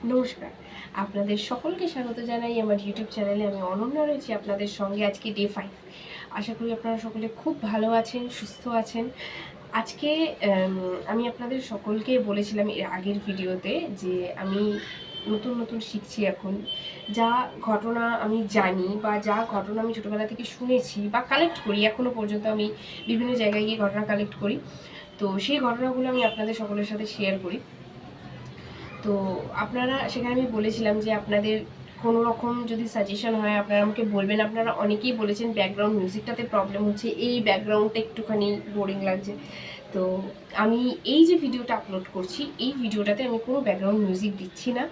নমস্কার, আপনাদের সকলকে স্বাগত জানাই আমার ইউটিউব চ্যানেলে। আমি অনন্যা রয়েছি আপনাদের সঙ্গে। আজকে ডে 5। আশা করি আপনারা সকলে খুব ভালো আছেন, সুস্থ আছেন। আজকে আমি আপনাদের সকলকে বলেছিলাম এর আগের ভিডিওতে যে আমি নতুন নতুন শিখছি এখন। যা ঘটনা আমি জানি বা যা ঘটনা আমি ছোটোবেলা থেকে শুনেছি বা কালেক্ট করি, এখনও পর্যন্ত আমি বিভিন্ন জায়গায় গিয়ে ঘটনা কালেক্ট করি, তো সেই ঘটনাগুলো আমি আপনাদের সকলের সাথে শেয়ার করি। তো আপনারা সেখানে আমি বলেছিলাম যে আপনাদের কোনো রকম যদি সাজেশন হয় আপনারা আমাকে বলবেন। আপনারা অনেকেই বলেছেন ব্যাকগ্রাউন্ড মিউজিকটাতে প্রবলেম হচ্ছে, এই ব্যাকগ্রাউন্ডটা একটুখানি বোরিং লাগছে। তো আমি এই যে ভিডিওটা আপলোড করছি, এই ভিডিওটাতে আমি কোনো ব্যাকগ্রাউন্ড মিউজিক দিচ্ছি না।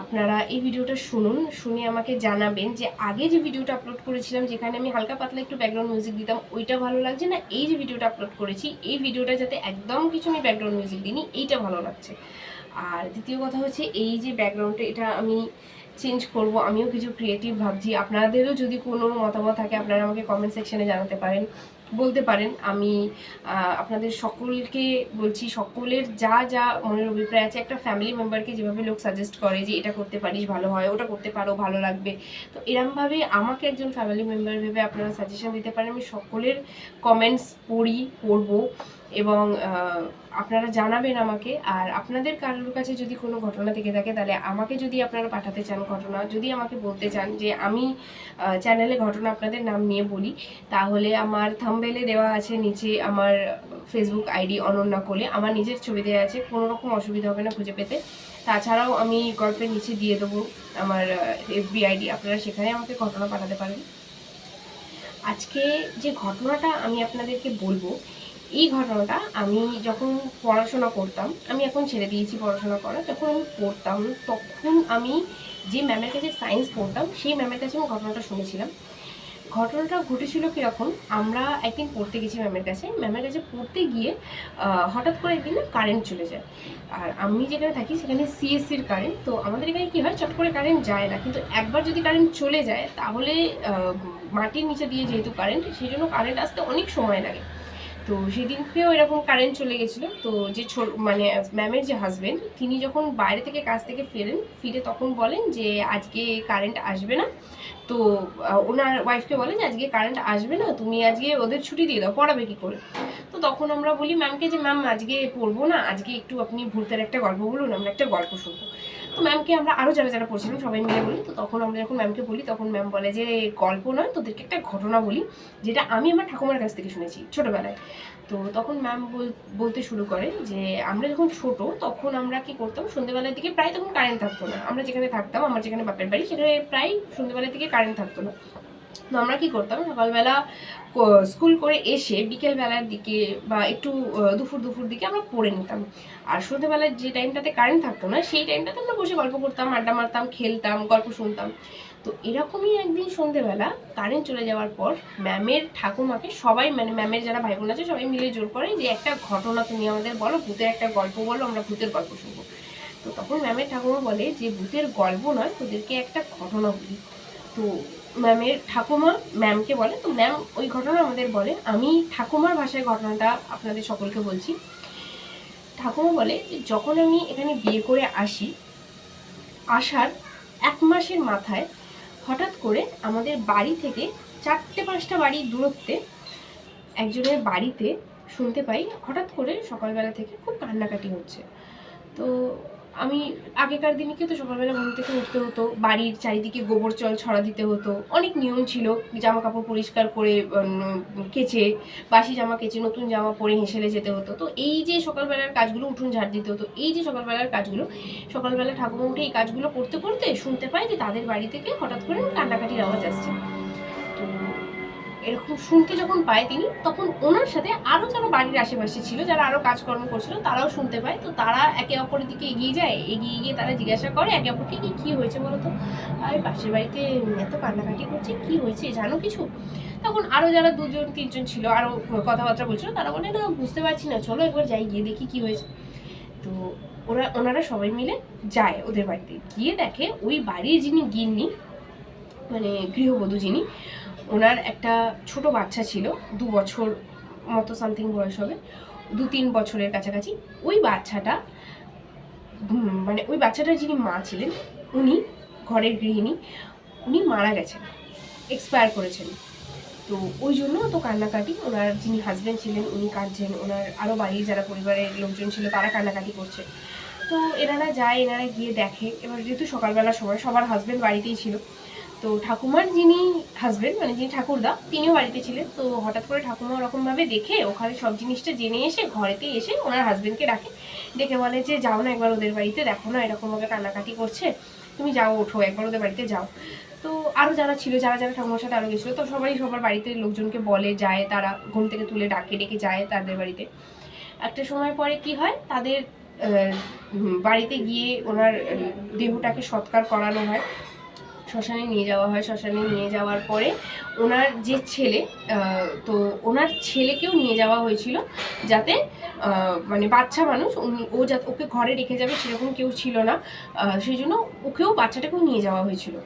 আপনারা এই ভিডিওটা শুনুন, শুনে আমাকে জানাবেন যে আগে যে ভিডিওটা আপলোড করেছিলাম যেখানে আমি হালকা পাতলা একটু ব্যাকগ্রাউন্ড মিউজিক দিতাম, ওইটা ভালো লাগছে না এই যে ভিডিওটা আপলোড করেছি এই ভিডিওটা যাতে একদম কিছু আমি ব্যাকগ্রাউন্ড মিউজিক দিইনি, এইটা ভালো লাগছে। আর দ্বিতীয় কথা হচ্ছে এই যে ব্যাকগ্রাউন্ডটা এটা আমি চেঞ্জ করব, আমিও কিছু ক্রিয়েটিভ ভাবছি। আপনাদেরও যদি কোনো মতামত থাকে আপনারা আমাকে কমেন্ট সেকশনে জানাতে পারেন, বলতে পারেন। আমি আপনাদের সকলকে বলছি, সকলের যা যা মনের অভিপ্রায় আছে, একটা ফ্যামিলি মেম্বারকে যেভাবে লোক সাজেস্ট করে যে এটা করতে পারিস ভালো হয়, ওটা করতে পারো ভালো লাগবে, তো এরমভাবে আমাকে একজন ফ্যামিলি মেম্বার ভেবে আপনারা সাজেশন দিতে পারেন। আমি সকলের কমেন্টস পড়বো এবং আপনারা জানাবেন আমাকে। আর আপনাদের কারোর কাছে যদি কোনো ঘটনা থেকে থাকে তাহলে আমাকে যদি আপনারা পাঠাতে চান ঘটনা, যদি আমাকে বলতে চান যে আমি চ্যানেলে ঘটনা আপনাদের নাম নিয়ে বলি, তাহলে আমার থাম্বনেলে দেওয়া আছে নিচে আমার ফেসবুক আইডি অনন্যা কোলে, আমার নিজের ছবি দেওয়া আছে, কোনো রকম অসুবিধা হবে না খুঁজে পেতে। তাছাড়াও আমি গল্পের নিচে দিয়ে দেবো আমার এফবি আইডি, আপনারা সেখানে আমাকে ঘটনা পাঠাতে পারেন। আজকে যে ঘটনাটা আমি আপনাদেরকে বলবো, এই ঘটনাটা আমি যখন পড়াশোনা করতাম, আমি এখন ছেড়ে দিয়েছি পড়াশোনা করা, যখন আমি পড়তাম তখন আমি যে ম্যামের কাছে সায়েন্স পড়তাম সেই ম্যামের কাছে আমি ঘটনাটা শুনেছিলাম। ঘটনাটা ঘটেছিল কীরকম, আমরা একদিন পড়তে গেছি ম্যামের কাছে পড়তে গিয়ে হঠাৎ করে একদিন না কারেন্ট চলে যায়। আর আমি যেখানে থাকি সেখানে সিএসসির কারেন্ট, তো আমাদের এখানে কী হয়, চট করে কারেন্ট যায় না, কিন্তু একবার যদি কারেন্ট চলে যায় তাহলে মাটির নিচে দিয়ে যেহেতু কারেন্ট, সেই জন্য কারেন্ট আসতে অনেক সময় লাগে। তো সেদিনকেও এরকম কারেন্ট চলে গেছিলো। তো যে মানে ম্যামের যে হাজব্যান্ড, তিনি যখন বাইরে থেকে কাজ থেকে ফিরে তখন বলেন যে আজকে কারেন্ট আসবে না। তো ওনার ওয়াইফকে বলে যে আজকে কারেন্ট আসবে না, তুমি আজকে ওদের ছুটি দিয়ে দাও, পড়াবে কী করে। তো তখন আমরা বলি ম্যামকে যে ম্যাম আজকে পড়বো না, আজকে একটু আপনি ভূতের একটা গল্প বলুন, আমরা একটা গল্প শুনবো। তো ম্যামকে আমরা আরও যারা যারা পড়ছিলাম সবাই মিলে বলি। তো তখন আমরা যখন ম্যামকে বলি তখন ম্যাম বলে যে গল্প নয়, তোদেরকে একটা ঘটনা বলি, যেটা আমি আমার ঠাকুমার কাছ থেকে শুনেছি ছোটোবেলায়। তো তখন ম্যাম বলতে শুরু করে যে আমরা যখন ছোট তখন আমরা কি করতাম, সন্ধ্যেবেলার দিকে প্রায় তখন কারেন্ট থাকতো না, আমরা যেখানে থাকতাম, আমার যেখানে বাপের বাড়ি সেখানে প্রায় সন্ধ্যেবেলার দিকে কারেন্ট থাকতো না। তো আমরা কি করতাম, সকালবেলা স্কুল করে এসে বিকেলবেলার দিকে বা একটু দুপুর দিকে আমরা পড়ে নিতাম। আর সন্ধ্যেবেলার যে টাইমটাতে কারেন্ট থাকতো না সেই টাইমটাতে আমরা বসে গল্প করতাম, আড্ডা মারতাম, খেলতাম, গল্প শুনতাম। তো এরকমই একদিন সন্ধ্যেবেলা কারেন্ট চলে যাওয়ার পর ম্যামের ঠাকুমাকে সবাই, মানে ম্যামের যারা ভাই বোন আছে সবাই মিলে জোর করে যে একটা ঘটনা তুমি আমাদের বলো, ভূতের একটা গল্প বলো, আমরা ভূতের গল্প শুনবো। তো তখন ম্যামের ঠাকুমা বলে যে ভূতের গল্প নয়, ওদেরকে একটা ঘটনা বলি। তো ম্যামের ঠাকুমা ম্যামকে বলে, তো ম্যাম ওই ঘটনা আমাদের বলে। আমি ঠাকুমার ভাষায় ঘটনাটা আপনাদের সকলকে বলছি। ঠাকুমা বলে যে যখন আমি এখানে বিয়ে করে আসার 1 মাসের মাথায় হঠাৎ করে আমাদের বাড়ি থেকে 4-5টা বাড়ির দূরত্বে একজনের বাড়িতে শুনতে পাই হঠাৎ করে সকালবেলা থেকে খুব কান্নাকাটি হচ্ছে। তো আমি আগেকার দিনে কিন্তু সকালবেলা ঘুম থেকে উঠতে হতো, বাড়ির চারিদিকে গোবর জল ছড়া দিতে হতো, অনেক নিয়ম ছিল, জামা কাপড় পরিষ্কার করে কেচে, বাসি জামা কেচে নতুন জামা পরে হেসেলে যেতে হতো। তো এই যে সকালবেলার কাজগুলো, উঠোন ঝাড় দিতে হতো, এই যে সকালবেলার কাজগুলো, সকালবেলা ঠাকুমা উঠে এই কাজগুলো করতে করতে শুনতে পাই যে তাদের বাড়ি থেকে হঠাৎ করে কান্নাকাটির আওয়াজ আসছে। তো এরকম শুনতে যখন পায় তিনি, তখন ওনার সাথে আরও যারা বাড়ির আশেপাশে ছিল, যারা আরও কাজকর্ম করছিল, তারাও শুনতে পায়। তো তারা একে অপরের দিকে এগিয়ে যায়, এগিয়ে গিয়ে তারা জিজ্ঞাসা করে একে অপরকে কী হয়েছে বলো তো, আর পাশের বাড়িতে এত কান্নাকাটি করছে, কি হয়েছে জানো কিছু? তখন আরও যারা 2-3জন ছিল আরও কথাবার্তা বলছিল, তারা বলে না বুঝতে পারছি না, চলো একবার যাই, গিয়ে দেখি কি হয়েছে। তো ওনারা সবাই মিলে যায় ওদের বাড়িতে, গিয়ে দেখে ওই বাড়ির যিনি গিন্নি, মানে গৃহবধূ যিনি, ওনার একটা ছোট বাচ্চা ছিল, 2 বছর মতো সামথিং বয়স হবে, 2-3 বছরের কাছাকাছি। ওই বাচ্চাটা মানে ওই বাচ্চাটার যিনি মা ছিলেন, উনি ঘরের গৃহিণী, উনি মারা গেছেন, এক্সপায়ার করেছেন। তো ওই জন্য তো কান্নাকাটি, ওনার যিনি হাজব্যান্ড ছিলেন উনি কাঁদছেন, ওনার আরও বাড়ির যারা পরিবারের লোকজন ছিল তারা কান্নাকাটি করছে। তো এনারা যায়, এনারা গিয়ে দেখে। এবার যেহেতু সকালবেলার সময় সবার হাজব্যান্ড বাড়িতেই ছিল, তো ঠাকুমার যিনি হাজব্যান্ড মানে যিনি ঠাকুরদা তিনিও বাড়িতে ছিলেন। তো হঠাৎ করে ঠাকুমা ওরকমভাবে দেখে ওখানে সব জিনিসটা জেনে এসে ঘরেতে এসে ওনার হাজব্যান্ডকে ডাকে, ডেকে বলে যে যাও না একবার ওদের বাড়িতে, দেখো না এরকমভাবে কান্নাকাটি করছে, তুমি যাও, ওঠো একবার ওদের বাড়িতে যাও। তো আরও যারা ছিল, যারা যারা ঠাকুমার সাথে আরও গেছিলো, তো সবাই সবার বাড়িতে লোকজনকে বলে, যায়, তারা ঘুম থেকে তুলে ডাকে ডেকে যায় তাদের বাড়িতে। একটা সময় পরে কি হয়, তাদের বাড়িতে গিয়ে ওনার দেহটাকে সৎকার করানো হয়, শ্মশানে নিয়ে যাওয়া হয়। শ্মশানে নিয়ে যাওয়ার পরে ওনার যে ছেলে, তো ওনার ছেলেকেও নিয়ে যাওয়া হয়েছিল, যাতে মানে বাচ্চা মানুষ, ও যাতে ওকে ঘরে রেখে যাবে সেরকম কেউ ছিল না, সেই জন্য ওকেও বাচ্চাটাকেও নিয়ে যাওয়া হয়েছিল।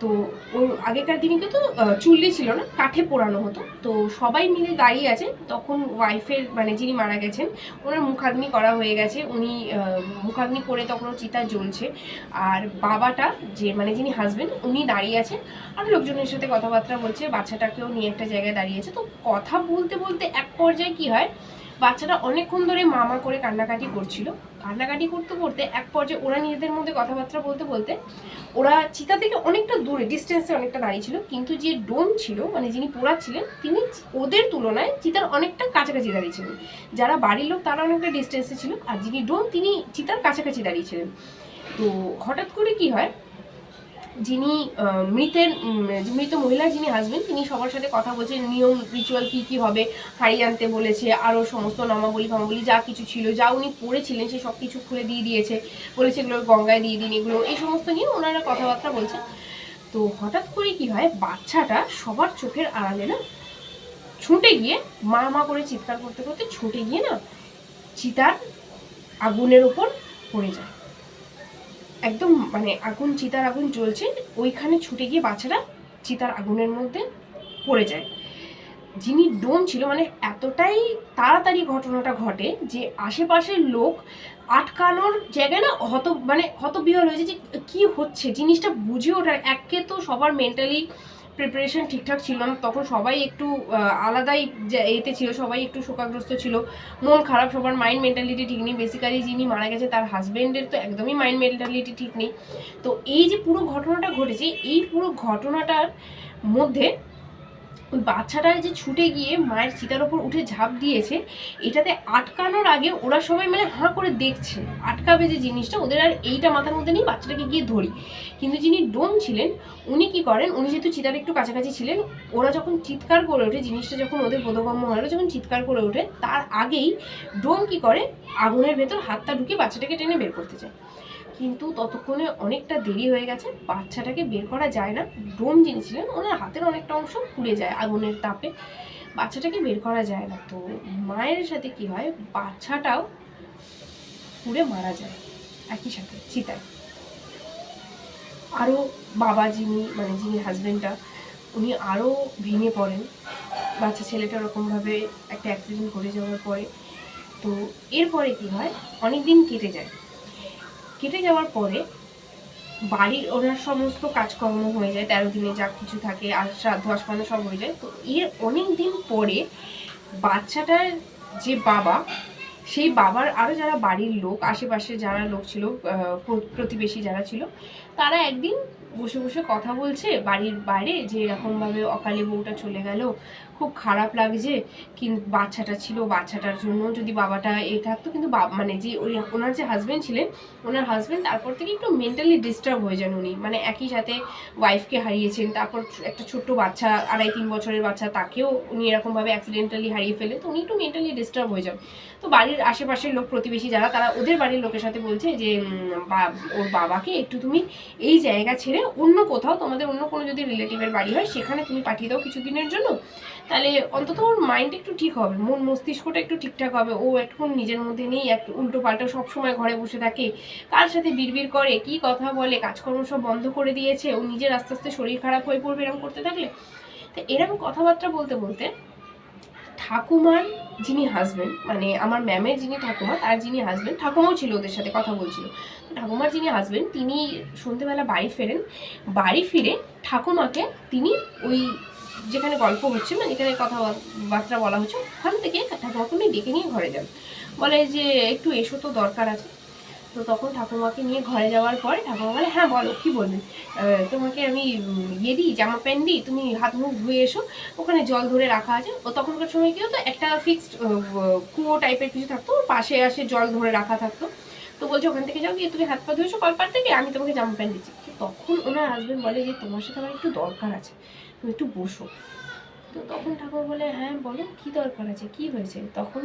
তো ওর আগেকার দিনে কিন্তু চুল্লি ছিল না, কাঠে পোড়ানো হতো। তো সবাই মিলে দাঁড়িয়ে আছে, তখন ওয়াইফের মানে যিনি মারা গেছেন ওনার মুখাগ্নি করা হয়ে গেছে, উনি মুখাগ্নি করে তখনও চিতা জ্বলছে। আর বাবাটা যে মানে যিনি হাজবেন্ড উনি দাঁড়িয়ে আছে আর লোকজনের সাথে কথাবার্তা বলছে, বাচ্চাটাকেও নিয়ে একটা জায়গায় দাঁড়িয়ে আছে। তো কথা বলতে বলতে এক পর্যায়ে কি হয়, বাচ্চাটা অনেকক্ষণ ধরে মামা করে কান্নাকাটি করছিল। কান্নাকাটি করতে করতে এক পর্যায়ে ওরা নিজেদের মধ্যে কথাবার্তা বলতে বলতে ওরা চিতা থেকে অনেকটা দূরে ডিস্টেন্সে অনেকটা দাঁড়িয়ে ছিল, কিন্তু যে ডোম ছিল মানে যিনি পোড়াচ্ছিলেন তিনি ওদের তুলনায় চিতার অনেকটা কাছাকাছি দাঁড়িয়েছিলেন। যারা বাড়ির লোক তারা অনেকটা ডিস্টেন্সে ছিল, আর যিনি ডোম তিনি চিতার কাছাকাছি দাঁড়িয়েছিলেন। তো হঠাৎ করে কি হয়, যিনি মৃত মহিলার যিনি হাজবেন্ড তিনি সবার সাথে কথা বলছেন, নিয়ম রিচুয়াল কী কী হবে, হাড়ি আনতে বলেছে, আরও সমস্ত নামাবলী ফামাবলী যা কিছু ছিল, যা উনি পড়েছিলেন সে সব কিছু খুলে দিয়ে দিয়েছে, বলেছে এগুলো গঙ্গায় দিয়ে দিন, এগুলো এই সমস্ত নিয়ে ওনারা কথাবার্তা বলছে। তো হঠাৎ করে কি হয়, বাচ্চাটা সবার চোখের আড়ালে না ছুটে গিয়ে মা মা করে চিৎকার করতে করতে ছুটে গিয়ে না চিতার আগুনের ওপর পড়ে যায়। একদম মানে আগুন, চিতার আগুন জ্বলছে, ওইখানে ছুটে গিয়ে বাচ্চাটা চিতার আগুনের মধ্যে পড়ে যায়। যিনি ডোম ছিল মানে এতটাই তাড়াতাড়ি ঘটনাটা ঘটে যে আশেপাশের লোক আটকানোর জায়গায় না হতবিহ্বল হয়েছে যে কি হচ্ছে, জিনিসটা বুঝে ওঠার। একে তো সবার মেন্টালি প্রিপারেশন ঠিকঠাক ছিল না, তখন সবাই একটু আলাদাই এতে ছিল, সবাই একটু শোকাগ্রস্ত ছিল, মন খারাপ, সবার মাইন্ড মেন্টালিটি ঠিক নেই। বেসিক্যালি যিনি মারা গেছে তার হাজবেন্ডের তো একদমই মাইন্ড মেন্টালিটি ঠিক নেই। তো এই যে পুরো ঘটনাটা ঘটেছে, এই পুরো ঘটনাটার মধ্যে ওই বাচ্চাটা যে ছুটে গিয়ে মায়ের চিতার ওপর উঠে ঝাঁপ দিয়েছে, এটাতে আটকানোর আগে ওরা সবাই মানে হাঁ করে দেখছে আটকাবে যে জিনিসটা, ওদের আর এইটা মাথার মধ্যে নেই বাচ্চাটাকে গিয়ে ধরি। কিন্তু যিনি ডোম ছিলেন উনি কি করেন, উনি যেহেতু চিতার একটু কাছাকাছি ছিলেন, ওরা যখন চিৎকার করে ওঠে, জিনিসটা যখন ওদের বোধগম্য হয়, যখন চিৎকার করে ওঠে তার আগেই ডোম কি করে, আগুনের ভেতর হাতটা ঢুকে বাচ্চাটাকে টেনে বের করতে চায়। কিন্তু ততক্ষণে অনেকটা দেরি হয়ে গেছে, বাচ্চাটাকে বের করা যায় না। ডোম যিনি ছিলেন ওনার হাতের অনেকটা অংশ পুড়ে যায় আগুনের তাপে, বাচ্চাটাকে বের করা যায় না। তো মায়ের সাথে কি হয়, বাচ্চাটাও পুড়ে মারা যায় একই সাথে চিতায়। আরও বাবা যিনি মানে যিনি হাজবেন্ডটা উনি আরও ভেঙে পড়েন বাচ্চা ছেলেটা ওরকমভাবে একটা অ্যাক্সিডেন্ট ঘটে যাওয়ার পরে। তো এরপরে কি হয়, অনেক দিন কেটে যায়। কেটে যাওয়ার পরে বাড়ির ওনার সমস্ত কাজকর্ম হয়ে যায়, 13 দিনে যা কিছু থাকে আর শ্রাদ্ধ আসমানো সব হয়ে যায়। তো এর অনেক দিন পরে বাচ্চাটার যে বাবা, সেই বাবার আরও যারা বাড়ির লোক, আশেপাশে যারা লোক ছিল, প্রতিবেশী যারা ছিল, তারা একদিন বসে বসে কথা বলছে বাড়ির বাইরে যে এরকমভাবে অকালে বউটা চলে গেল, খুব খারাপ লাগছে, কিন্তু বাচ্চাটা ছিল, বাচ্চাটার জন্য যদি বাবাটা থাকতো। কিন্তু মানে যে ওনার যে হাজব্যান্ড ছিলেন, ওনার হাজব্যান্ড তারপর থেকে একটু মেন্টালি ডিস্টার্ব হয়ে যান উনি, মানে একই সাথে ওয়াইফকে হারিয়েছেন, তারপর একটা ছোট্ট বাচ্চা 2.5-3 বছরের বাচ্চা তাকেও উনি এরকমভাবে অ্যাক্সিডেন্টালি হারিয়ে ফেলে। তো উনি একটু মেন্টালি ডিস্টার্ব হয়ে যান। তো বাড়ির আশেপাশের লোক, প্রতিবেশী যারা, তারা ওদের বাড়ির লোকের সাথে বলছে যে ওর বাবাকে একটু তুমি এই জায়গা ছেড়ে অন্য কোথাও, তোমাদের অন্য কোনো যদি রিলেটিভের বাড়ি হয় সেখানে তুমি পাঠিয়ে দাও কিছুদিনের জন্য, তাহলে অন্তত ওর মাইন্ড একটু ঠিক হবে, মন মস্তিষ্কটা একটু ঠিকঠাক হবে। ও এখন নিজের মধ্যে নেই, একটু উল্টো পাল্টা সবসময় ঘরে বসে থাকে, কার সাথে বিড়বিড় করে, কি কথা বলে, কাজকর্ম সব বন্ধ করে দিয়েছে, ও নিজের আস্তে আস্তে শরীর খারাপ হয়ে পড়বে এরকম করতে থাকলে। তো এরকম কথাবার্তা বলতে বলতে ঠাকুমার যিনি হাজব্যান্ড, মানে আমার ম্যামের যিনি ঠাকুমা, তার যিনি হাজব্যান্ড, ঠাকুমাও ছিল ওদের সাথে কথা বলছিল, ঠাকুমার যিনি হাজব্যান্ড তিনি সন্ধ্যেবেলা বাড়ি ফেরেন। বাড়ি ফিরে ঠাকুমাকে তিনি ওই যেখানে গল্প হচ্ছে, মানে যেখানে কথাবার্তা বলা হচ্ছে, ওখান থেকে ঠাকুমাকে উনি ডেকে নিয়ে ঘরে যান। বলে যে একটু এসো, তো দরকার আছে। তো তখন ঠাকুমাকে নিয়ে ঘরে যাওয়ার পরে ঠাকুমা বলে, হ্যাঁ বলো কী বলবে, তোমাকে আমি ইয়ে দিই, জামা প্যান্ট দিই, তুমি হাত মুখ ধুয়ে এসো, ওখানে জল ধরে রাখা আছে। ও তখনকার সময় কী হতো, একটা ফিক্সড কুয়ো টাইপের কিছু থাকতো, পাশে আসে জল ধরে রাখা থাকতো। তো বলছে ওখান থেকে যাও, গিয়ে তুমি হাত পা ধুয়েছো কলপার থেকে, আমি তোমাকে জামা প্যান্ট দিচ্ছি। তখন ওনার হাজব্যান্ড বলে যে তোমার সাথে আমার একটু দরকার আছে, তুমি একটু বসো। তো তখন ঠাকুর বলে, হ্যাঁ বলো কী দরকার আছে, কি হয়েছে। তখন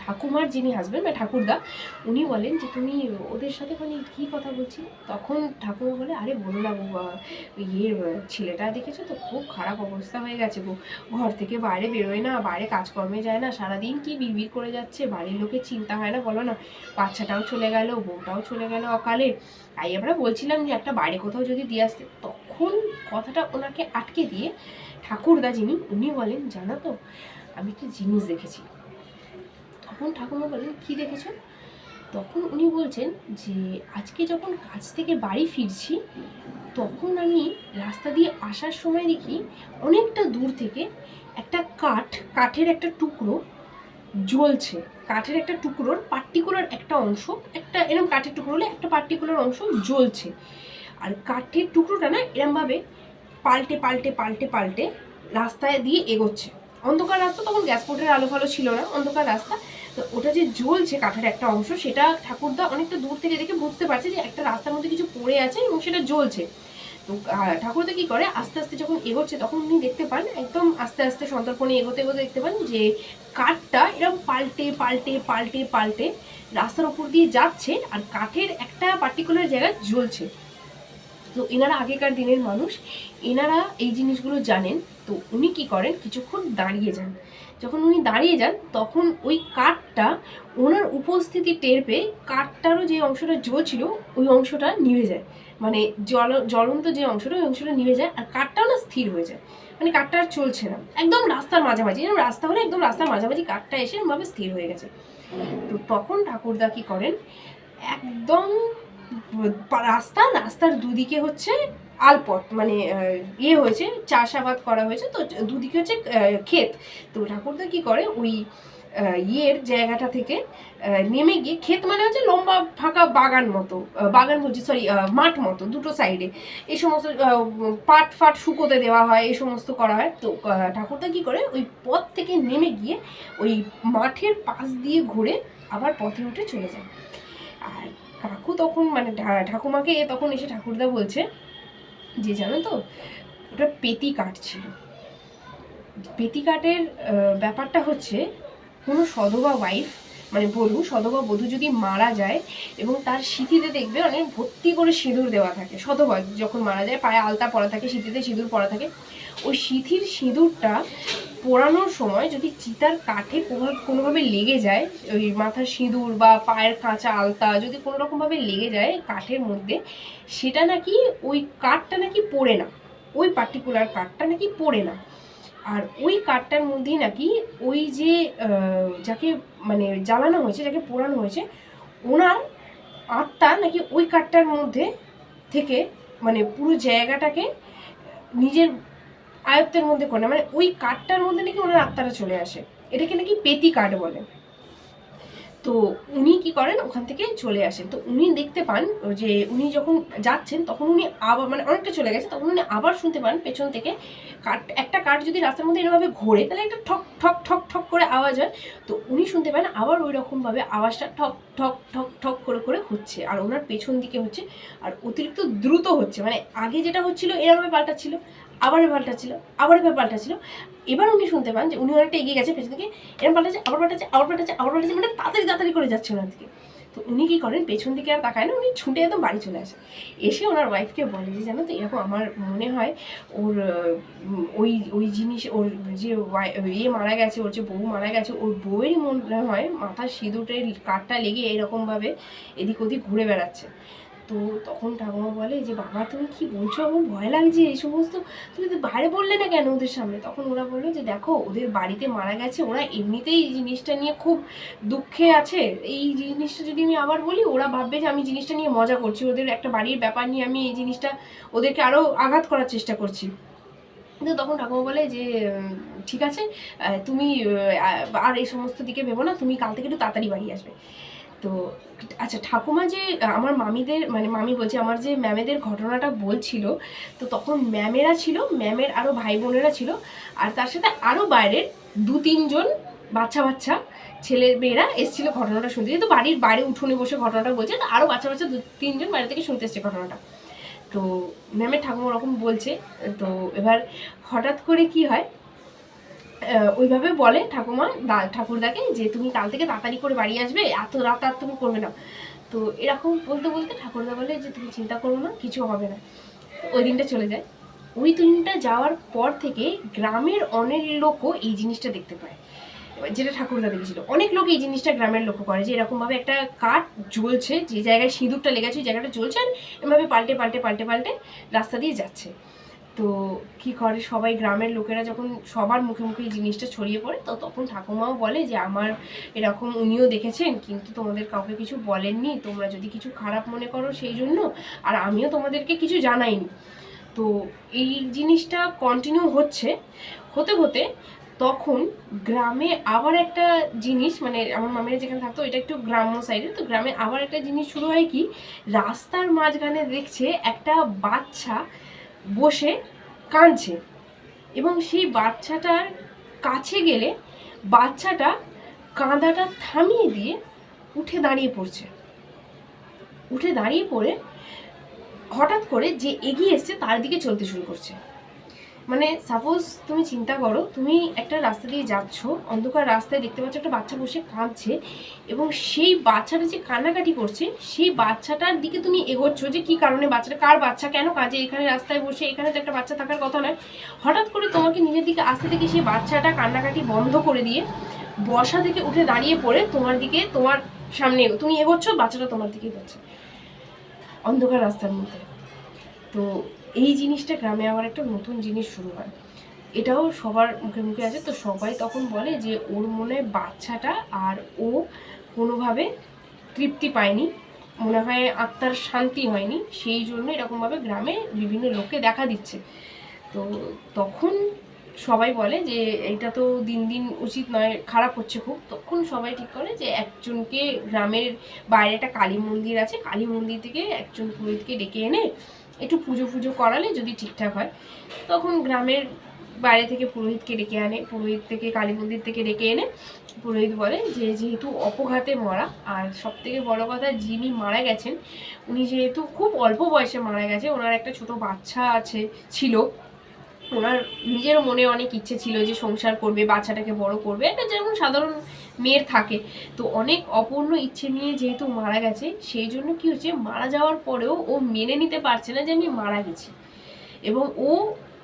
ঠাকুমার যিনি হাজব্যান্ড বা ঠাকুরদা, উনি বলেন যে তুমি ওদের সাথে মানে কী কথা বলছি। তখন ঠাকুমা বলে, আরে বলো না গো, ছেলেটা দেখেছো তো, খুব খারাপ অবস্থা হয়ে গেছে গো, ঘর থেকে বাইরে বেরোয় না, বাইরে কাজকর্মে যায় না, সারাদিন কি বিড়বিড় করে যাচ্ছে, বাড়ির লোকের চিন্তা হয় না বলো না, বাচ্চাটাও চলে গেল, বউটাও চলে গেল অকালে, তাই আমরা বলছিলাম যে একটা বাইরে কোথাও যদি দিয়ে আসতে। তখন কথাটা ওনাকে আটকে দিয়ে ঠাকুরদা যিনি, উনি বলেন, জানো তো আমি একটা জিনিস দেখেছি। তখন ঠাকুমা বলেন, কি দেখেছো। তখন উনি বলছেন যে আজকে যখন কাজ থেকে বাড়ি ফিরছি, তখন আমি রাস্তা দিয়ে আসার সময় দেখি অনেকটা দূর থেকে একটা কাঠের একটা টুকরো জ্বলছে। কাঠের একটা টুকরোর পার্টিকুলার একটা অংশ, একটা এরকম কাঠের টুকরো হলে একটা পার্টিকুলার অংশ জ্বলছে। আর কাঠের টুকরোটা না এরমভাবে পাল্টে পাল্টে পাল্টে পাল্টে রাস্তায় দিয়ে এগোচ্ছে। অন্ধকার রাস্তা, তখন গ্যাসপোর্টের আলো ফালো ছিল না, অন্ধকার রাস্তা। তো ওটা যে জ্বলছে কাঠের একটা অংশ, সেটা ঠাকুরদা অনেকটা দূর থেকে দেখে বুঝতে পারছে যে একটা রাস্তার মধ্যে কিছু পড়ে আছে এবং সেটা জ্বলছে। তো ঠাকুরদা কি করে, আস্তে আস্তে যখন এগোচ্ছে তখন উনি দেখতে পান, একদম আস্তে আস্তে সন্তর্পণে এগোতে এগোতে দেখতে পান যে কাঠটা এরকম পাল্টে পাল্টে পাল্টে পাল্টে রাস্তার উপর দিয়ে যাচ্ছে, আর কাঠের একটা পার্টিকুলার জায়গায় জ্বলছে। তো এনারা আগেকার দিনের মানুষ, এনারা এই জিনিসগুলো জানেন। তো উনি কি করেন, কিছুক্ষণ দাঁড়িয়ে যান। যখন উনি দাঁড়িয়ে যান তখন ওই কাঠটা ওনার উপস্থিতি টের পেয়ে কাঠটারও যে অংশটা জ্বলছিল ওই অংশটা নিভে যায়, মানে জ্বলন্ত যে অংশটা, ওই অংশটা নিভে যায়, আর কাঠটাও না স্থির হয়ে যায়, মানে কাঠটা আর চলছে না। একদম রাস্তার মাঝামাঝি, এরকম রাস্তা হলে একদম রাস্তার মাঝামাঝি কাঠটা এসে এরকমভাবে স্থির হয়ে গেছে। তো তখন ঠাকুরদা কি করেন, একদম রাস্তার দুদিকে হচ্ছে আলপথ, মানে হয়েছে, চাষাবাদ করা হয়েছে, তো দুদিকে হচ্ছে ক্ষেত। তো ঠাকুরদা কি করে, ওই জায়গাটা থেকে নেমে গিয়ে, ক্ষেত মানে হচ্ছে লম্বা ফাঁকা বাগান মতো, বাগান বলছি সরি, মাঠ মতো দুটো সাইডে, এই সমস্ত পাট ফাট শুকোতে দেওয়া হয়, এই সমস্ত করা হয়। তো ঠাকুরদা কি করে, ওই পথ থেকে নেমে গিয়ে ওই মাঠের পাশ দিয়ে ঘুরে আবার পথে উঠে চলে যায়। আর কাকু তখন, মানে ঠাকুমাকে তখন এসে ঠাকুরদা বলছে যে জানো তো, ওটা পেতি কাঠ ছিল। পেতি কাঠের ব্যাপারটা হচ্ছে, কোনো সধবা ওয়াইফ, মানে সধবা বধূ যদি মারা যায় এবং তার সিঁথিতে দেখবে অনেক ভর্তি করে সিঁদুর দেওয়া থাকে, সধবা যখন মারা যায় পায়ে আলতা পরা থাকে, সিঁথিতে সিঁদুর পরা থাকে, ওই সিঁথির সিঁদুরটা পোড়ানোর সময় যদি চিতার কাঠে কোনোভাবে লেগে যায়, ওই মাথার সিঁদুর বা পায়ের কাঁচা আলতা যদি কোনো রকমভাবে লেগে যায় কাঠের মধ্যে, সেটা নাকি ওই কাঠটা নাকি পড়ে না, ওই পার্টিকুলার কাঠটা নাকি পড়ে না। আর ওই কাঠটার মধ্যেই নাকি ওই যে যাকে মানে জ্বালানো হয়েছে, যাকে পোড়ানো হয়েছে, ওনার আত্মা নাকি ওই কাঠটার মধ্যে থেকে মানে পুরো জায়গাটাকে নিজের আয়ত্তের মধ্যে করে, মানে ওই কাঠটার মধ্যে নাকি ওনার আত্মাটা চলে আসে, এটাকে নাকি পেতি কাঠ বলে। তো উনি কি করেন, ওখান থেকে চলে আসেন। তো উনি দেখতে পান যে উনি যখন যাচ্ছেন তখন উনি আবার, মানে অনেকটা চলে গেছে, তখন উনি আবার শুনতে পান পেছন থেকে একটা কাঠ যদি রাস্তার মধ্যে এরকমভাবে ঘোরে তাহলে একটা ঠক ঠক ঠক ঠক করে আওয়াজ হয়। তো উনি শুনতে পান আবার ওই রকমভাবে আওয়াজটা ঠক ঠক ঠক ঠক করে করে হচ্ছে, আর ওনার পেছন দিকে হচ্ছে, আর অতিরিক্ত দ্রুত হচ্ছে, মানে আগে যেটা হচ্ছিল এরকমভাবে পাল্টাচ্ছিল, আবার পাল্টাচ্ছিল, আবার পাল্টাচ্ছিল। এবার উনি শুনতে পান যে উনি অনেকটা এগিয়ে গেছে, পেছন থেকে এরকম পাল্টাচ্ছে, আবার পাল্টাচ্ছে, আবার পাল্টাচ্ছে, আবার পাল্টাচ্ছে, মানে তাড়াতাড়ি তাড়াতাড়ি করে যাচ্ছে ওনার দিকে। তো উনি কী করেন, পেছন দিকে আর তাকায় না, উনি ছুটে একদম বাড়ি চলে আসে। এসে ওনার ওয়াইফকে বলে যে জানো তো, এরকম আমার মনে হয় ওর ওই জিনিস, ওর যে মারা গেছে, ওর যে বউ মারা গেছে, ওর বউয়েরই মনে হয় মাথার সিঁদুরের কাঠটা লেগে এরকমভাবে এদিক ওদিক ঘুরে বেড়াচ্ছে। তো তখন ঠাকুমা বলে যে বাবা তুমি কি বলছো, আমার ভয় লাগছে এই সমস্ত, তুমি তো বাইরে বললে না কেন ওদের সামনে? তখন ওরা বললো যে দেখো ওদের বাড়িতে মারা গেছে, ওরা এমনিতেই এই জিনিসটা নিয়ে খুব দুঃখে আছে, এই জিনিসটা যদি আমি আবার বলি ওরা ভাববে যে আমি জিনিসটা নিয়ে মজা করছি, ওদের একটা বাড়ির ব্যাপার নিয়ে আমি এই জিনিসটা ওদেরকে আরও আঘাত করার চেষ্টা করছি। কিন্তু তখন ঠাকুমা বলে যে ঠিক আছে, তুমি আর এই সমস্ত দিকে ভেবো না, তুমি কাল থেকে একটু তাড়াতাড়ি বাড়ি আসবে। তো আচ্ছা, ঠাকুমা যে আমার মামিদের, মানে মামি বলছে আমার যে ম্যামেদের ঘটনাটা বলছিল, তো তখন ম্যামেরা ছিল, ম্যামের আরও ভাই বোনেরা ছিল, আর তার সাথে আরও বাইরের 2-3 জন বাচ্চা ছেলে মেয়েরা এসেছিল ঘটনাটা শুনতে, যেহেতু বাড়ির বাইরে উঠোনে বসে ঘটনাটা বলছে, তো আরও বাচ্চা 2-3 জন বাইরে থেকে শুনতে এসছে ঘটনাটা। তো ম্যামের ঠাকুমা ওরকম বলছে। তো এবার হঠাৎ করে কি হয়, ওইভাবে বলে ঠাকুমা ঠাকুরদাকে যে তুমি কাল থেকে তাড়াতাড়ি করে বাড়ি আসবে, এত রাত আর তুমি করবে না। তো এরকম বলতে বলতে ঠাকুরদা বলে যে তুমি চিন্তা করো না, কিছু হবে না। ওই দিনটা চলে যায়। ওই দিনটা যাওয়ার পর থেকে গ্রামের অনেক লোকও এই জিনিসটা দেখতে পায়, যেটা ঠাকুরদা দেখেছিল। অনেক লোক এই জিনিসটা গ্রামের লক্ষ্য করে যে এরকমভাবে একটা কাঠ জ্বলছে, যে জায়গায় সিঁদুরটা লেগেছে ওই জায়গাটা জ্বলছে, আর এভাবে পাল্টে পাল্টে পাল্টে পাল্টে রাস্তা দিয়ে যাচ্ছে। তো কি করে সবাই গ্রামের লোকেরা যখন সবার মুখে মুখে এই জিনিসটা ছড়িয়ে পড়ে, তো তখন ঠাকুমাও বলে যে আমার এরকম উনিও দেখেছেন, কিন্তু তোমাদের কাউকে কিছু বলেননি, তোমরা যদি কিছু খারাপ মনে করো সেই জন্য, আর আমিও তোমাদেরকে কিছু জানাইনি। তো এই জিনিসটা কন্টিনিউ হতে হতে তখন গ্রামে আবার একটা জিনিস, মানে আমার মামিরা যেখানে থাকতো এটা একটু গ্রাম্য সাইডে, তো গ্রামে আবার একটা জিনিস শুরু হয় কি, রাস্তার মাঝখানে দেখছে একটা বাচ্চা বসে কাঁদছে, এবং সেই বাচ্চাটার কাছে গেলে বাচ্চাটা কাঁদাটা থামিয়ে দিয়ে উঠে দাঁড়িয়ে পড়ে হঠাৎ করে যে এগিয়ে এসছে তার দিকে চলতে শুরু করছে। মানে সাপোজ তুমি চিন্তা করো, তুমি একটা রাস্তা দিয়ে যাচ্ছ, অন্ধকার রাস্তায় দেখতে পাচ্ছ একটা বাচ্চা বসে কাঁদছে, এবং সেই বাচ্চাটা যে কান্নাকাটি করছে সেই বাচ্চাটার দিকে তুমি এগোচ্ছ, যে কি কারণে বাচ্চাটা, কার বাচ্চা, কেন কাঁদছে, এখানে রাস্তায় বসে, এখানে তো একটা বাচ্চা থাকার কথা নয়। হঠাৎ করে তোমাকে নিজের দিকে আসতে থেকে সেই বাচ্চাটা কান্নাকাটি বন্ধ করে দিয়ে বসা থেকে উঠে দাঁড়িয়ে পড়ে তোমার দিকে, তোমার সামনে তুমি এগোচ্ছ, বাচ্চাটা তোমার দিকে এগোচ্ছে অন্ধকার রাস্তার মধ্যে। তো এই জিনিসটা গ্রামে আবার একটা নতুন জিনিস শুরু হয়, এটাও সবার মুখে মুখে আছে। তো সবাই তখন বলে যে ওর মনে বাচ্চাটা আর ও কোনোভাবে তৃপ্তি পায়নি, মনে হয় আত্মার শান্তি হয়নি, সেই জন্য এরকমভাবে গ্রামে বিভিন্ন লোককে দেখা দিচ্ছে। তো তখন সবাই বলে যে এটা তো দিন দিন উচিত নয়, খারাপ হচ্ছে খুব। তখন সবাই ঠিক করে যে একজনকে, গ্রামের বাইরে একটা কালী মন্দির আছে, কালী মন্দির থেকে একজন পুরোহিতকে ডেকে এনে একটু পুজো করালে যদি ঠিকঠাক হয়। তখন গ্রামের বাইরে থেকে পুরোহিতকে ডেকে আনে, পুরোহিত থেকে কালী মন্দির থেকে ডেকে এনে পুরোহিত বলে যে যেহেতু অপঘাতে মরা, আর সব থেকে বড় কথা যিনি মারা গেছেন উনি যেহেতু খুব অল্প বয়সে মারা গেছে, ওনার একটা ছোট বাচ্চা ছিল, ওনার নিজের মনে অনেক ইচ্ছে ছিল যে সংসার করবে, বাচ্চাটাকে বড় করবে, এটা যেমন সাধারণ মেয়ের থাকে। তো অনেক অপূর্ণ ইচ্ছে নিয়ে যেহেতু মারা গেছে, সেই জন্য কি হচ্ছে, মারা যাওয়ার পরেও ও মেনে নিতে পারছে না যে আমি মারা গেছি, এবং ও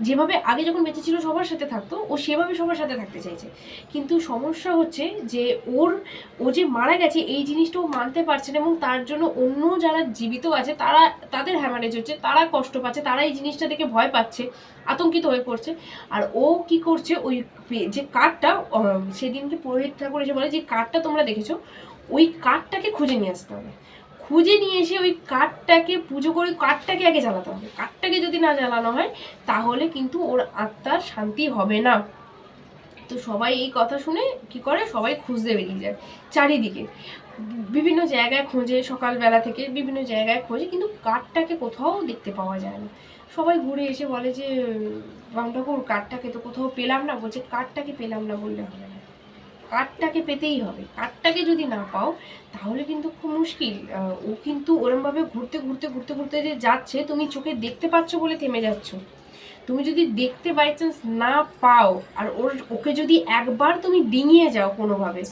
যেভাবে আগে যখন বেঁচে ছিল সবার সাথে থাকতো, ও সেভাবে সবার সাথে থাকতে চাইছে। কিন্তু সমস্যা হচ্ছে যে ও যে মারা গেছে এই জিনিসটা ও মানতে পারছে না, এবং তার জন্য অন্য যারা জীবিত আছে তাদের হ্যামারেজ হচ্ছে, তারা কষ্ট পাচ্ছে, তারা এই জিনিসটা দেখে ভয় পাচ্ছে, আতঙ্কিত হয়ে পড়ছে। আর ও কি করছে, ওই যে কাঠটা, সেদিনকে পুরোহিত ঠাকুর এসে বলে যে কাঠটা তোমরা দেখেছো, ওই কাঠটাকে খুঁজে নিয়ে আসতে হবে, খুঁজে নিয়ে এসে ওই কাঠটাকে পুজো করে কাঠটাকে আগে জ্বালাতে হবে। কাঠটাকে যদি না জ্বালানো হয় তাহলে কিন্তু ওর আত্মার শান্তি হবে না। তো সবাই এই কথা শুনে কি করে, সবাই খুঁজতে বেরিয়ে যায় চারিদিকে, বিভিন্ন জায়গায় খোঁজে, সকালবেলা থেকে বিভিন্ন জায়গায় খোঁজে, কিন্তু কাঠটাকে কোথাও দেখতে পাওয়া যায় না। সবাই ঘুরে এসে বলে যে বাম ঠাকুর কাঠটাকে তো কোথাও পেলাম না। বলছে কাঠটাকে পেলাম না বললে হবে না, কাঠটাকে পেতেই হবে। কাঠটাকে যদি না পাও তাহলে কিন্তু খুব মুশকিল। ও কিন্তু ওরমভাবে ঘুরতে ঘুরতে ঘুরতে ঘুরতে যে যাচ্ছে, তুমি চোখে দেখতে পাচ্ছ বলে থেমে যাচ্ছ। তুমি যদি দেখতে বাই চান্স না পাও, আর ওকে যদি একবার তুমি ডিঙিয়ে যাও কোনোভাবে,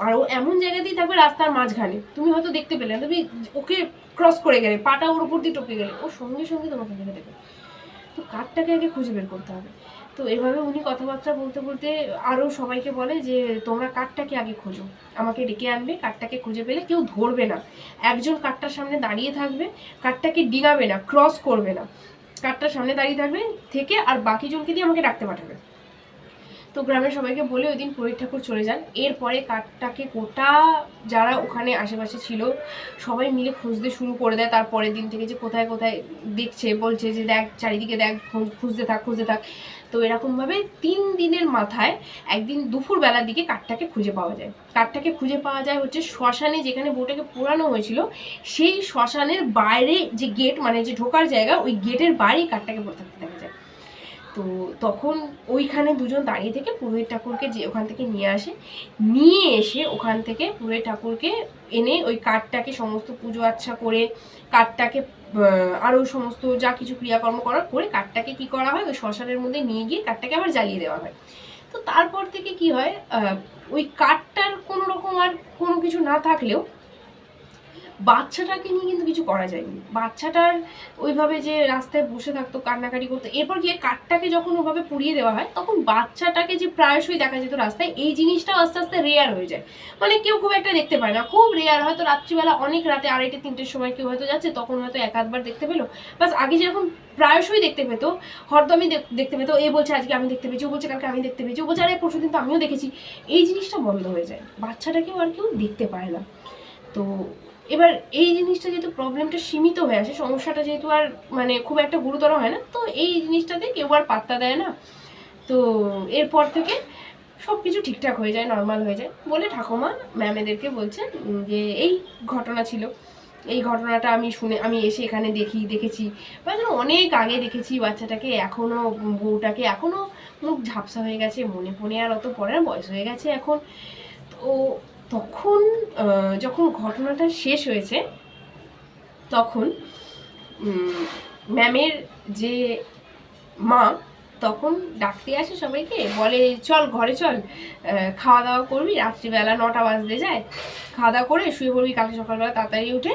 আর ও এমন জায়গাতেই থাকবে রাস্তার মাঝখানে, তুমি হয়তো দেখতে পেলে না, তুমি ওকে ক্রস করে গেলে, পাটা ওর উপর দিয়ে টপকে গেলে, ও সঙ্গে সঙ্গে তোমাকে দেখে দেবে। তো তো কার্ডটাকে আগে খুঁজে বের করতে হবে। তো এভাবে উনি কথাবার্তা বলতে বলতে আরও সবাইকে বলে যে তোমরা কার্ডটাকে আগে খোঁজো, আমাকে ডেকে আনবে, কার্ডটাকে খুঁজে পেলে কেউ ধরবে না, একজন কার্ডটার সামনে দাঁড়িয়ে থাকবে, কার্ডটাকে ডিঙাবে না, ক্রস করবে না, কার্ডটার সামনে দাঁড়িয়ে থাকবে থেকে আর বাকি জনকে দিয়ে আমাকে ডাকতে পাঠাবে। তো গ্রামের সবাইকে বলে ওই দিন পুরোহিত ঠাকুর চলে যান। এরপরে কার্ডটাকে গোটা যারা ওখানে আশেপাশে ছিল সবাই মিলে খুঁজতে শুরু করে দেয়। তারপরের দিন থেকে যে কোথায় কোথায় দেখছে, বলছে যে দেখ চারিদিকে দেখ, খুঁজতে থাক খুঁজতে থাক। তো এরকমভাবে 3 দিনের মাথায় একদিন দুপুরবেলার দিকে কার্ডটাকে খুঁজে পাওয়া যায়। কার্ডটাকে খুঁজে পাওয়া যায় হচ্ছে শ্মশানে, যেখানে বউটাকে পোড়ানো হয়েছিল সেই শ্মশানের বাইরে যে গেট, মানে যে ঢোকার জায়গা, ওই গেটের বাইরেই কার্ডটাকে পড়ে থাকতে দেখা যায়। তো তখন ওইখানে দুজন দাঁড়িয়ে থেকে পুরোহিত ঠাকুরকে যে ওখান থেকে নিয়ে এসে ওখান থেকে পুরোহিত ঠাকুরকে এনে ওই কার্ডটাকে সমস্ত পুজো আচ্ছা করে কার্ডটাকে আরও সমস্ত যা কিছু ক্রিয়াকর্ম করার করে কার্ডটাকে কি করা হয় ওই শ্মশানের মধ্যে নিয়ে গিয়ে কার্ডটাকে আবার জ্বালিয়ে দেওয়া হয়। তো তারপর থেকে কি হয়, ওই কার্ডটার কোনো রকম আর কোনো কিছু না থাকলেও বাচ্চাটাকে নিয়ে কিন্তু কিছু করা যায়নি। বাচ্চাটার ওইভাবে যে রাস্তায় বসে থাকতো, কান্নাকাটি করতো, এরপর গিয়ে কাঠটাকে যখন ওভাবে পুড়িয়ে দেওয়া হয় তখন বাচ্চাটাকে যে প্রায়শই দেখা যেত রাস্তায়, এই জিনিসটাও আস্তে আস্তে রেয়ার হয়ে যায়। মানে কেউ খুব একটা দেখতে পায় না, খুব রেয়ার। হয়তো রাত্রিবেলা অনেক রাতে 2:30-3টের সময় কেউ হয়তো যাচ্ছে, তখন হয়তো 1-8বার দেখতে পেলো। বাস আগে যেরকম প্রায়শই দেখতে পেতো, হরদমই দেখতে পেতো, এ বলছে আজকে আমি দেখতে পেয়েছি, ও বলছে কালকে আমি দেখতে পেয়েছি, ও বলছে আরে পরশুদিন তো আমিও দেখেছি, এই জিনিসটা বন্ধ হয়ে যায়। বাচ্চাটাকেও আর কেউ দেখতে পায় না। তো এবার এই জিনিসটা যেহেতু প্রবলেমটা সীমিত হয়ে আসে, সমস্যাটা যেহেতু আর মানে খুব একটা গুরুতর হয় না, তো এই জিনিসটাতে কেউ আর পাত্তা দেয় না। তো এরপর থেকে সব কিছু ঠিকঠাক হয়ে যায়, নর্মাল হয়ে যায় বলে ঠাকুমা ম্যামেদেরকে বলছে যে এই ঘটনা ছিল, এই ঘটনাটা আমি এসে এখানে দেখেছি, মানে অনেক আগে দেখেছি বাচ্চাটাকে, এখনও বউটাকে, এখনও মুখ ঝাপসা হয়ে গেছে, মনে পড়ে আর অত পড়ার বয়স হয়ে গেছে এখন। তো তখন যখন ঘটনাটা শেষ হয়েছে তখন ম্যামের যে মা তখন ডাকতে আসে সবাইকে, বলে চল ঘরে চল, খাওয়া দাওয়া করবি, রাত্রিবেলা 9টা বাজতে যায়, খাওয়া দাওয়া করে শুয়ে পড়বি, কালকে সকালবেলা তাড়াতাড়ি উঠে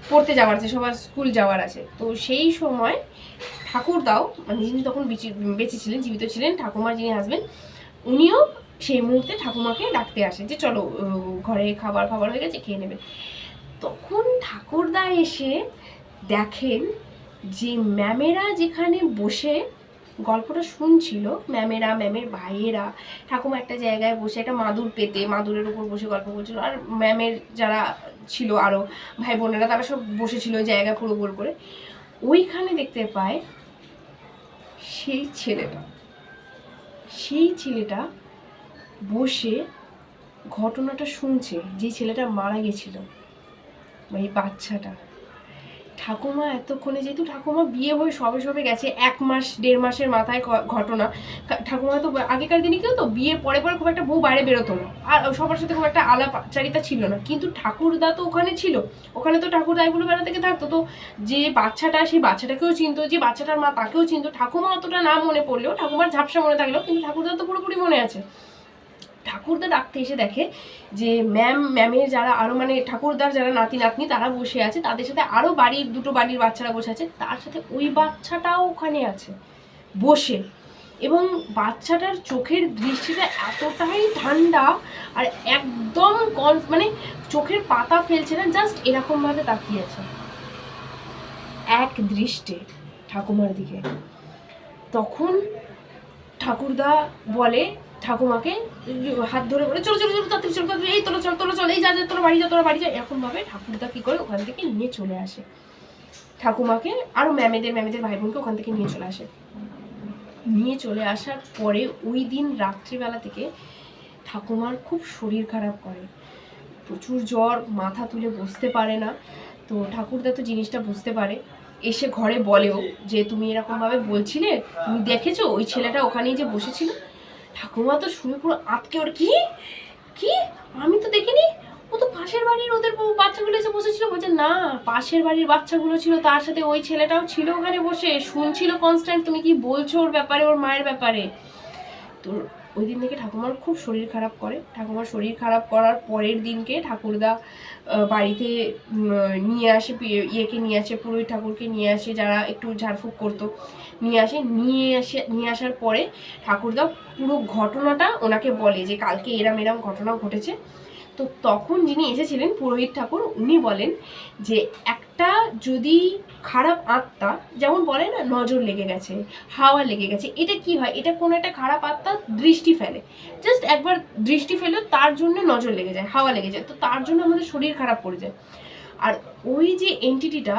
পড়তে যাওয়ার আছে, সবার স্কুল যাওয়ার আছে। তো সেই সময় ঠাকুরদাও, মানে যিনি তখন বেঁচে ছিলেন, জীবিত ছিলেন, ঠাকুমার যিনি হাজবেন্ড, উনিও সেই মুহূর্তে ঠাকুমাকে ডাকতে আসে যে চলো ঘরে খাবার হয়ে গেছে, খেয়ে নেবে। তখন ঠাকুরদা এসে দেখেন যে ম্যামেরা যেখানে বসে গল্পটা শুনছিল, ম্যামের ভাইয়েরা, ঠাকুমা একটা জায়গায় বসে একটা মাদুর পেতে মাদুরের উপর বসে গল্প করছিল, আর ম্যামের যারা ছিল আরও ভাই বোনেরা তারা সব বসেছিল জায়গায় পুরো গোল করে। ওইখানে দেখতে পায় সেই ছেলেটা বসে ঘটনাটা শুনছে, যে ছেলেটা মারা গেছিল, এই বাচ্চাটা। ঠাকুমা এতক্ষণে, যেহেতু ঠাকুমা বিয়ে হয়ে সবে গেছে, 1-1.5 মাসের মাথায় ঘটনা, ঠাকুমা তো আগেকার দিনে কেউ তো বিয়ের পরে খুব একটা বউ বাইরে বেরোতো না, আর সবার সাথে খুব একটা আলাপচারিতা ছিল না, কিন্তু ঠাকুরদা তো ওখানে ছিল, ওখানে তো ঠাকুরদা এগুলো বেলা থেকে থাকতো। তো যে বাচ্চাটা, সেই বাচ্চাটাকেও চিনতো, যে বাচ্চাটার মা তাকেও চিনতো। ঠাকুমা অতটা না মনে পড়লেও, ঠাকুমার ঝাপসা মনে থাকলেও, কিন্তু ঠাকুরদা তো পুরোপুরি মনে আছে। ঠাকুরদা ডাকতে এসে দেখে যে ম্যামের যারা আরও, মানে ঠাকুরদার যারা নাতি নাতনি তারা বসে আছে, তাদের সাথে আরও দুটো বাড়ির বাচ্চারা বসে আছে, তার সাথে ওই বাচ্চাটাও ওখানে আছে বসে। এবং বাচ্চাটার চোখের দৃষ্টিটা এতটাই ঠান্ডা, আর একদম মানে চোখের পাতা ফেলছে না, জাস্ট এরকমভাবে তাকিয়ে আছে এক দৃষ্টে ঠাকুমার দিকে। তখন ঠাকুরদা বলে ঠাকুমাকে, হাত ধরে বলে চলো তাড়াতাড়ি চলো, এই তোলো চল, এই যা তোরা বাড়ি যা। এরকমভাবে ঠাকুরদা কি করে ওখান থেকে নিয়ে চলে আসে ঠাকুমাকে, আরও ম্যামেদের ভাই বোনকে ওখান থেকে নিয়ে চলে আসার পরে ওই দিন রাত্রিবেলা থেকে ঠাকুমার খুব শরীর খারাপ করে, প্রচুর জ্বর, মাথা তুলে বসতে পারে না। তো ঠাকুরদা তো জিনিসটা বুঝতে পারে, এসে ঘরে বলেও যে তুমি এরকমভাবে বলছিলে, তুমি দেখেছো ওই ছেলেটা ওখানেই যে বসেছিল। ঠাকুমা তো শুনে পুরো আটকে ওর, কি আমি তো দেখিনি, ও তো পাশের বাড়ির ওদের বাচ্চাগুলো এসে বসেছিল। বলছে না, পাশের বাড়ির বাচ্চাগুলো ছিল, তার সাথে ওই ছেলেটাও ছিল ওখানে বসে, শুনছিল কনস্ট্যান্ট তুমি কি বলছো ওর ব্যাপারে, ওর মায়ের ব্যাপারে। তো ওই দিন থেকে ঠাকুমার খুব শরীর খারাপ করে। ঠাকুমার শরীর খারাপ করার পরের দিনকে ঠাকুরদা বাড়িতে নিয়ে আসে, ইয়েকে নিয়ে আসে, পুরোহিত ঠাকুরকে নিয়ে আসে, যারা একটু ঝাড়ফুঁক করতো নিয়ে আসার পরে ঠাকুরদা পুরো ঘটনাটা ওনাকে বলে যে কালকে এরম এরম ঘটনা ঘটেছে। তো তখন যিনি এসেছিলেন পুরোহিত ঠাকুর, উনি বলেন যে একটা যদি খারাপ আত্মা, যেমন বলে না নজর লেগে গেছে, হাওয়া লেগে গেছে, এটা কি হয়, এটা কোনো একটা খারাপ আত্মা দৃষ্টি ফেলে, জাস্ট একবার দৃষ্টি ফেলে তার জন্য নজর লেগে যায়, হাওয়া লেগে যায়, তো তার জন্য আমাদের শরীর খারাপ করে যায়। আর ওই যে এন্টিটিটা,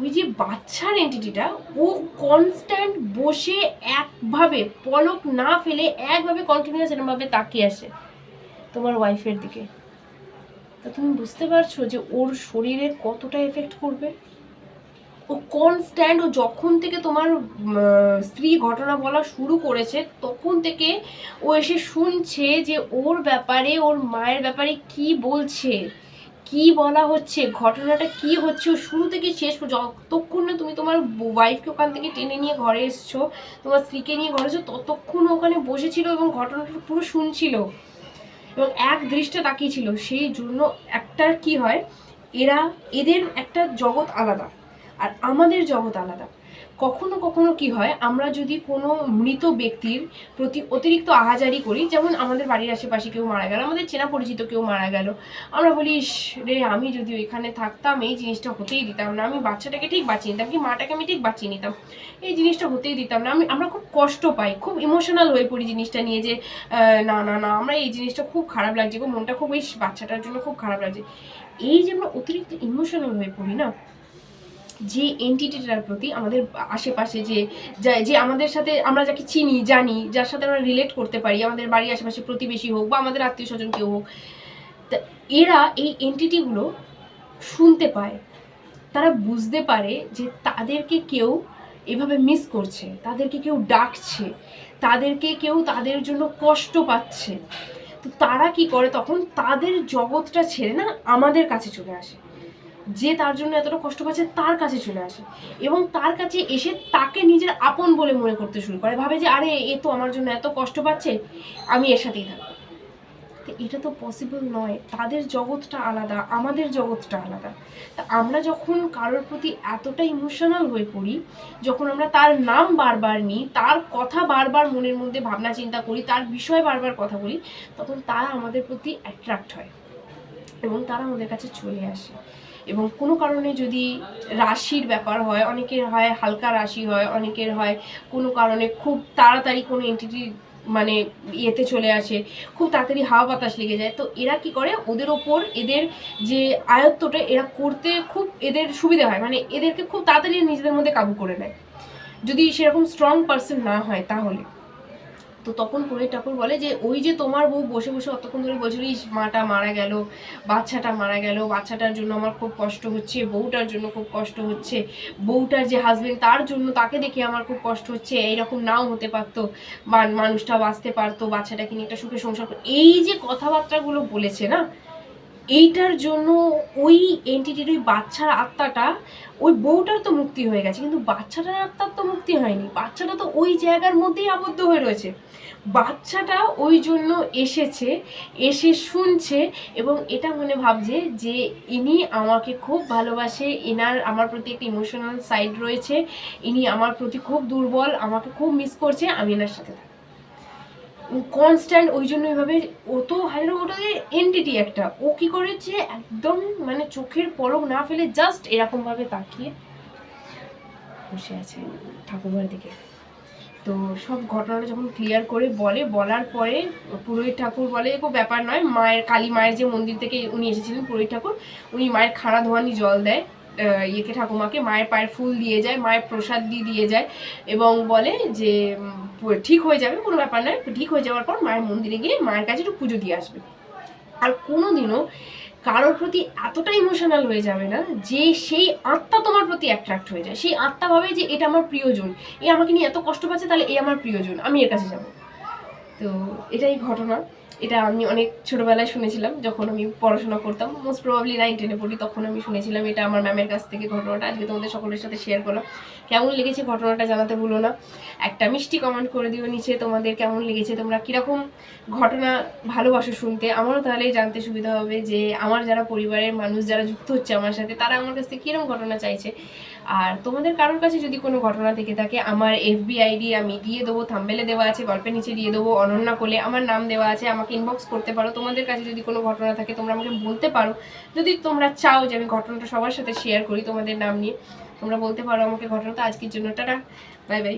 ওই যে বাচ্চার এন্টিটিটা, ও কনস্ট্যান্ট বসে একভাবে পলক না ফেলে একভাবে কন্টিনিউয়াস এরকমভাবে তাকিয়ে আসে তোমার ওয়াইফের দিকে। তা তুমি বুঝতে পারছো যে ওর শরীরে কতটা এফেক্ট করবে। ও কনস্ট্যান্ট, ও যখন থেকে তোমার স্ত্রী ঘটনা বলা শুরু করেছে তখন থেকে ও এসে শুনছে যে ওর ব্যাপারে, ওর মায়ের ব্যাপারে কি বলছে, কি বলা হচ্ছে, ঘটনাটা কি হচ্ছে, ও শুরু থেকে শেষ, যতক্ষণ না তুমি তোমার ওয়াইফকে ওখান থেকে টেনে নিয়ে ঘরে এসছো, তোমার স্ত্রীকে নিয়ে ঘরে এসছো, ততক্ষণ ওখানে বসেছিল এবং ঘটনাটা পুরো শুনছিল এবং এক দৃষ্টে তাকিয়েছিল। সেই জন্য একটা কি হয়, এদের একটা জগৎ আলাদা আর আমাদের জগৎ আলাদা। কখনো কখনো কি হয়, আমরা যদি কোনো মৃত ব্যক্তির প্রতি অতিরিক্ত আহাজারি করি, যেমন আমাদের বাড়ির আশেপাশে কেউ মারা গেল, আমাদের চেনা পরিচিত কেউ মারা গেল, আমরা বলি রে আমি যদি ওইখানে থাকতাম এই জিনিসটা হতেই দিতাম না, আমি বাচ্চাটাকে ঠিক বাঁচিয়ে নিতাম, কি মাটাকে আমি ঠিক বাঁচিয়ে নিতাম, এই জিনিসটা হতেই দিতাম না। আমরা খুব কষ্ট পাই, খুব ইমোশনাল হয়ে পড়ি জিনিসটা নিয়ে, যে না না না আমরা এই জিনিসটা খুব খারাপ লাগছে, খুব মনটা খুব এই বাচ্চাটার জন্য খুব খারাপ লাগছে। এই যে আমরা অতিরিক্ত ইমোশনাল হয়ে পড়ি না, যে এন্টিটিটার প্রতি আমাদের আশেপাশে যে আমাদের সাথে আমরা যাকে চিনি জানি, যার সাথে আমরা রিলেট করতে পারি, আমাদের বাড়ির আশেপাশে প্রতিবেশী হোক বা আমাদের আত্মীয় স্বজন কেউ হোক, তা এরা এই এন্টিটিগুলো শুনতে পায়, তারা বুঝতে পারে যে তাদেরকে কেউ এভাবে মিস করছে, তাদেরকে কেউ ডাকছে, তাদেরকে কেউ তাদের জন্য কষ্ট পাচ্ছে। তো তারা কি করে, তখন তাদের জগৎটা ছেড়ে না আমাদের কাছে চলে আসে, যে তার জন্য এতটা কষ্ট পাচ্ছে তার কাছে চলে আসে এবং তার কাছে এসে তাকে নিজের আপন বলে মনে করতে শুরু করে, ভাবে যে আরে এ তো আমার জন্য এত কষ্ট পাচ্ছে, আমি এর সাথেই থাকবো। এটা তো পসিবল নয়, তাদের জগৎটা আলাদা, আমাদের জগৎটা আলাদা। তা আমরা যখন কারোর প্রতি এতটা ইমোশনাল হয়ে পড়ি, যখন আমরা তার নাম বারবার নিই, তার কথা বারবার মনের মধ্যে ভাবনা চিন্তা করি, তার বিষয়ে বারবার কথা বলি, তখন তারা আমাদের প্রতি অ্যাট্রাক্ট হয় এবং তারা আমাদের কাছে চলে আসে। এবং কোনো কারণে যদি রাশির ব্যাপার হয়, অনেকের হয় হালকা রাশি হয়, অনেকের হয় কোনো কারণে খুব তাড়াতাড়ি কোনো এন্টিটি মানে ইয়েতে চলে আসে, খুব তাড়াতাড়ি হাওয়া বাতাস লেগে যায়, তো এরা কি করে, ওদের ওপর এদের যে আয়ত্তটা এরা করতে খুব এদের সুবিধা হয়, মানে এদেরকে খুব তাড়াতাড়ি নিজেদের মধ্যে কাবু করে নেয়, যদি সেরকম স্ট্রং পার্সন না হয় তাহলে। তো তখন পুরোহিত ঠাকুর বলে যে ওই যে তোমার বউ বসে বসে অতক্ষণ ধরে বলছিল মাটা মারা গেল, বাচ্চাটা মারা গেল, বাচ্চাটার জন্য আমার খুব কষ্ট হচ্ছে, বউটার জন্য খুব কষ্ট হচ্ছে, বউটার যে হাজবেন্ড তার জন্য তাকে দেখে আমার খুব কষ্ট হচ্ছে, এইরকম নাও হতে পারতো, মানুষটা বাঁচতে পারতো, বাচ্চাটাকে নিয়ে একটা সুখে সংসার, এই যে কথাবার্তাগুলো বলেছে না, এইটার জন্য ওই এন্টিটির ওই বাচ্চার আত্মাটা, ওই বউটার তো মুক্তি হয়ে গেছে, কিন্তু বাচ্চাটার আত্মার তো মুক্তি হয়নি, বাচ্চাটা তো ওই জায়গার মধ্যেই আবদ্ধ হয়ে রয়েছে। বাচ্চাটা ওই জন্য এসেছে, এসে শুনছে এবং এটা মনে ভাবছে যে ইনি আমাকে খুব ভালোবাসে, এনার আমার প্রতি একটা ইমোশনাল সাইড রয়েছে, ইনি আমার প্রতি খুব দুর্বল, আমাকে খুব মিস করছে, আমি এনার সাথে থাকি কনস্ট্যান্ট। ওই জন্য এইভাবে ও তো হাজার ওটাকে এন্টিটি একটা, ও কি করেছে একদম মানে চোখের পলক না ফেলে জাস্ট এরকম ভাবে তাকিয়ে বসে আছে ঠাকুমার দিকে। তো সব ঘটনাটা যখন ক্লিয়ার করে বলার পরে পুরোহিত ঠাকুর বলে কোনো ব্যাপার নয়, মায়ের কালী মায়ের যে মন্দির থেকে উনি এসেছিলেন পুরোহিত ঠাকুর, উনি মায়ের খাড়া ধোয়ানি জল দেয় ইয়েকে ঠাকুমাকে, মায়ের পায়ের ফুল দিয়ে যায়, মায়ের প্রসাদ দিয়ে যায় এবং বলে যে ঠিক হয়ে যাবে, কোনো ব্যাপার নয়, ঠিক হয়ে যাওয়ার পর মায়ের মন্দিরে গিয়ে মায়ের কাছে একটু পুজো দিয়ে আসবে। আর কোনোদিনও কারোর প্রতি এতটা ইমোশনাল হয়ে যাবে না যে সেই আত্মা তোমার প্রতি অ্যাট্রাক্ট হয়ে যায়, সেই আত্মা ভাবে যে এটা আমার প্রিয়জন, এ আমাকে নিয়ে এত কষ্ট পাচ্ছে, তাহলে এ আমার প্রিয়জন, আমি এর কাছে যাব। তো এটাই ঘটনা। এটা আমি অনেক ছোটোবেলায় শুনেছিলাম, যখন আমি পড়াশোনা করতাম, মোস্ট প্রবাবলি 9-10-এ পড়ি, তখন আমি শুনেছিলাম এটা আমার ম্যামের কাছ থেকে ঘটনাটা। আজকে তোমাদের সকলের সাথে শেয়ার করলাম। কেমন লেগেছে ঘটনাটা জানাতে ভুলো না, একটা মিষ্টি কমেন্ট করে দিও নিচে তোমাদের কেমন লেগেছে, তোমরা কীরকম ঘটনা ভালোবাসো শুনতে। আমারও তাহলেই জানতে সুবিধা হবে যে আমার যারা পরিবারের মানুষ যারা যুক্ত হচ্ছে আমার সাথে, তারা আমার কাছ থেকে কীরকম ঘটনা চাইছে। আর তোমাদের কারোর কাছে যদি কোনো ঘটনা থেকে থাকে, আমার FB ID আমি দিয়ে দেবো, থাম্বনেলে দেওয়া আছে, গল্পের নিচে দিয়ে দেবো, অনন্যা কোলে আমার নাম দেওয়া আছে, আমাকে ইনবক্স করতে পারো। তোমাদের কাছে যদি কোনো ঘটনা থাকে তোমরা আমাকে বলতে পারো। যদি তোমরা চাও যে আমি ঘটনাটা সবার সাথে শেয়ার করি তোমাদের নাম নিয়ে, তোমরা বলতে পারো আমাকে ঘটনাটা। আজকের জন্য টাটা, বাই বাই।